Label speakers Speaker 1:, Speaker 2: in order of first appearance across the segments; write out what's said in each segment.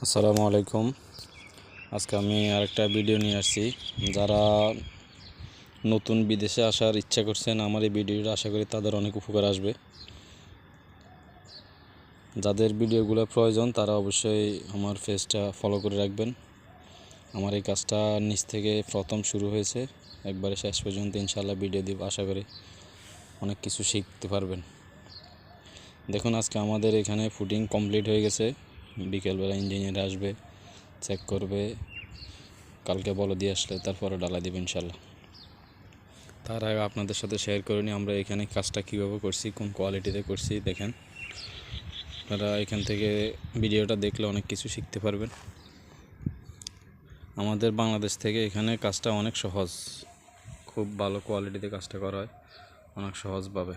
Speaker 1: আসসালামু আলাইকুম। আজকে আমি আরেকটা ভিডিও নিয়ে আসছি। যারা নতুন বিদেশে আসার ইচ্ছা করছেন, আমার এই ভিডিওটা আশা করি তাদের অনেক উপকার আসবে। যাদের ভিডিওগুলো প্রয়োজন তারা অবশ্যই আমার পেজটা ফলো করে রাখবেন। আমার এই কাজটা নিচ থেকে প্রথম শুরু হয়েছে, একবারে শেষ পর্যন্ত ইনশাআল্লাহ ভিডিও দিব। আশা করি অনেক কিছু শিখতে পারবেন। দেখুন, আজকে আমাদের এখানে ফুটিং কমপ্লিট হয়ে গেছে। বিকেলবেলা ইঞ্জিনিয়ার আসবে, চেক করবে, কালকে বলে দিয়ে আসলে তারপরে ডালা দেবে ইনশাল্লাহ। তার আগে আপনাদের সাথে শেয়ার করে নিই আমরা এখানে কাজটা কীভাবে করছি, কোন কোয়ালিটিতে করছি। দেখেন, আপনারা এখান থেকে ভিডিওটা দেখলে অনেক কিছু শিখতে পারবেন। আমাদের বাংলাদেশ থেকে এখানে কাজটা অনেক সহজ, খুব ভালো কোয়ালিটিতে কাজটা করা হয় অনেক সহজভাবে।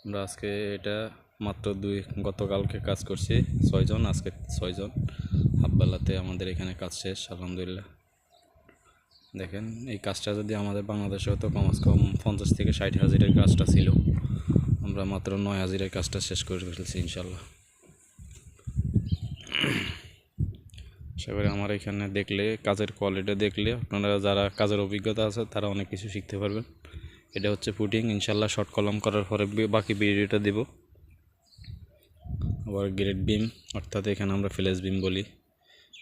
Speaker 1: আমরা আজকে এটা মাত্র গতকালকে কাজ করছি 6 জন, আজকে 6 জন। হাফবেলাতে আমাদের এখানে কাজ শেষ আলহামদুলিল্লাহ। দেখেন, এই কাজটা যদি আমাদের বাংলাদেশে হতো কমসে কম 50 থেকে 60 হাজারের কাজটা ছিল, আমরা মাত্র 9 হাজারের কাজটা শেষ করে ফেলছি ইনশাল্লাহ। আশা করি আমার এখানে দেখলে, কাজের কোয়ালিটি দেখলে আপনারা যারা কাজের অভিজ্ঞতা আছে তারা অনেক কিছু শিখতে পারবেন। এটা হচ্ছে ফুটিং। ইনশাল্লাহ শর্ট কলম করার পরে বাকি ভিডিওটা দেব। আবার গ্রেড বিম, অর্থাৎ এখানে আমরা ফ্ল্যাশ বিম বলি।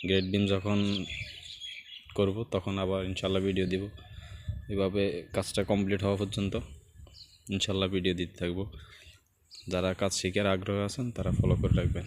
Speaker 1: গ্রেড বিম যখন করব তখন আবার ইনশাল্লাহ ভিডিও দিব। এভাবে কাজটা কমপ্লিট হওয়া পর্যন্ত ইনশাল্লাহ ভিডিও দিতে থাকবো। যারা কাজ শিখার আগ্রহ আছেন তারা ফলো করে রাখবেন।